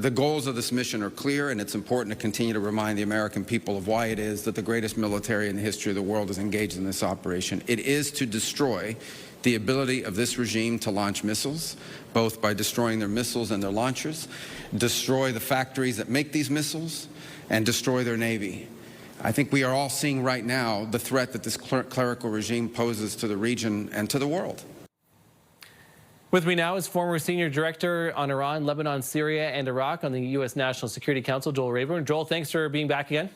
The goals of this mission are clear, and it's important to continue to remind the American people of why it is that the greatest military in the history of the world is engaged in this operation. It is to destroy the ability of this regime to launch missiles, both by destroying their missiles and their launchers, destroy the factories that make these missiles, and destroy their Navy. I think we are all seeing right now the threat that this clerical regime poses to the region and to the world. With me now is former Senior Director on Iran, Lebanon, Syria, and Iraq on the U.S. National Security Council, Joel Rayburn. Joel, thanks for being back again.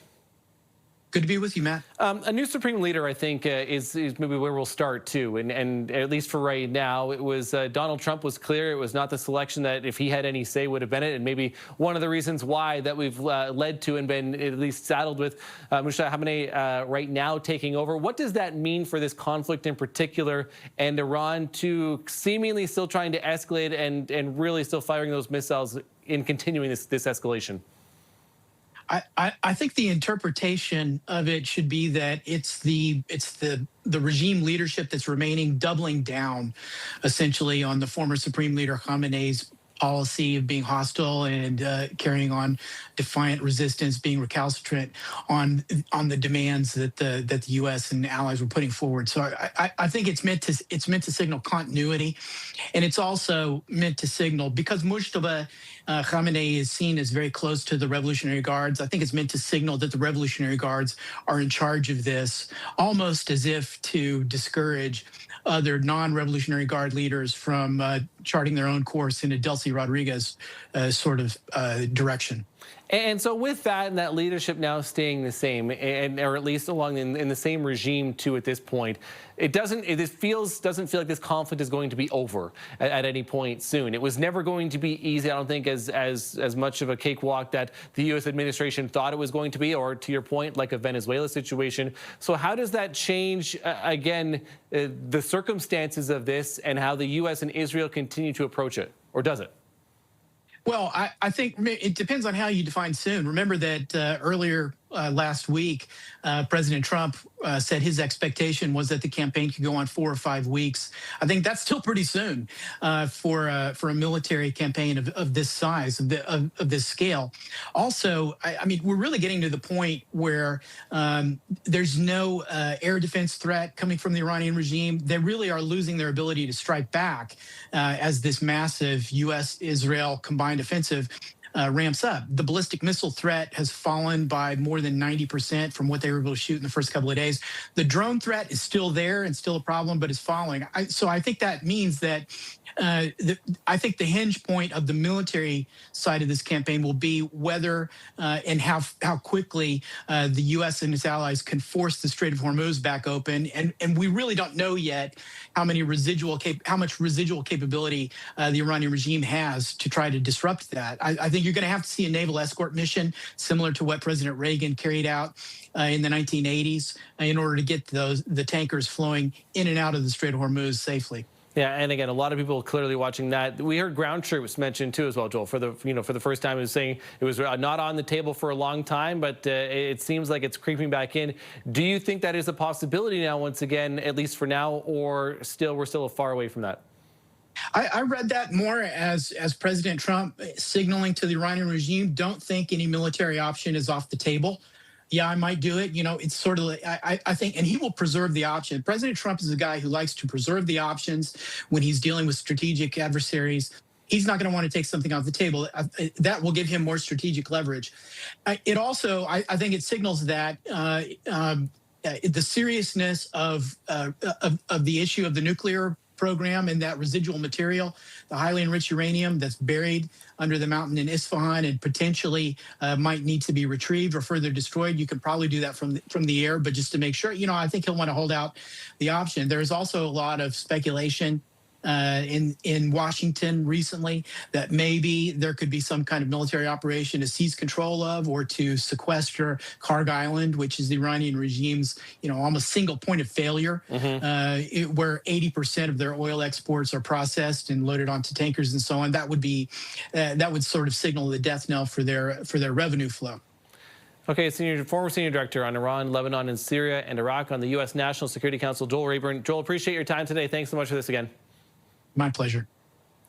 Good to be with you, Matt. A new Supreme Leader, I think, is maybe where we'll start, too. And at least for right now, it was Donald Trump was clear. It was not the selection that, if he had any say, would have been it. And maybe one of the reasons why that we've led to and been at least saddled with Mojtaba Khamenei right now taking over. What does that mean for this conflict in particular and Iran to seemingly still trying to escalate and really still firing those missiles in continuing this escalation? I think the interpretation of it should be that it's the regime leadership that's remaining doubling down essentially on the former Supreme Leader Khamenei's policy of being hostile and carrying on defiant resistance, being recalcitrant on the demands that the U.S. and allies were putting forward. So I think it's meant to signal continuity, and it's also meant to signal, because Mojtaba Khamenei is seen as very close to the Revolutionary Guards. I think it's meant to signal that the Revolutionary Guards are in charge of this, almost as if to discourage other non-Revolutionary Guard leaders from charting their own course in a Delcy Rodriguez sort of direction. And so with that and that leadership now staying the same, or at least along in the same regime too at this point, doesn't feel like this conflict is going to be over at any point soon. It was never going to be easy, I don't think, as much of a cakewalk that the U.S. administration thought it was going to be, or to your point, like a Venezuela situation. So how does that change, again, the circumstances of this and how the U.S. and Israel continue to approach it, or does it? Well, I think it depends on how you define soon. Remember that earlier last week, President Trump said his expectation was that the campaign could go on 4 or 5 weeks. I think that's still pretty soon for a military campaign of this size, of this scale. Also, I mean, we're really getting to the point where there's no air defense threat coming from the Iranian regime. They really are losing their ability to strike back as this massive U.S.-Israel combined offensive ramps up. The ballistic missile threat has fallen by more than 90% from what they were able to shoot in the first couple of days. The drone threat is still there and still a problem, but it's falling. So I think that means that I think the hinge point of the military side of this campaign will be whether and how quickly the U.S. and its allies can force the Strait of Hormuz back open. And we really don't know yet how much residual capability the Iranian regime has to try to disrupt that. I think you're going to have to see a naval escort mission similar to what President Reagan carried out in the 1980s in order to get the tankers flowing in and out of the Strait of Hormuz safely. Yeah, and again, a lot of people clearly watching that. We heard ground troops mentioned too as well, Joel. For the first time, it was saying it was not on the table for a long time, but it seems like it's creeping back in. Do you think that is a possibility now, once again, at least for now, or we're still far away from that? I read that more as President Trump signaling to the Iranian regime, don't think any military option is off the table. Yeah, I might do it. You know, it's sort of like, I think, and he will preserve the option. President Trump is a guy who likes to preserve the options when he's dealing with strategic adversaries. He's not going to want to take something off the table. That will give him more strategic leverage. It also, I think it signals that the seriousness of the issue of the nuclear program and that residual material, the highly enriched uranium that's buried under the mountain in Isfahan and potentially might need to be retrieved or further destroyed. You can probably do that from the air, but just to make sure, you know, I think he'll want to hold out the option. There's also a lot of speculation in Washington recently that maybe there could be some kind of military operation to seize control of or to sequester Karg Island, which is the Iranian regime's, you know, almost single point of failure, where 80% of their oil exports are processed and loaded onto tankers and so on. That would sort of signal the death knell for their revenue flow. Okay, former Senior Director on Iran, Lebanon, and Syria, and Iraq on the U.S. National Security Council, Joel Rayburn. Joel, appreciate your time today. Thanks so much for this again. My pleasure.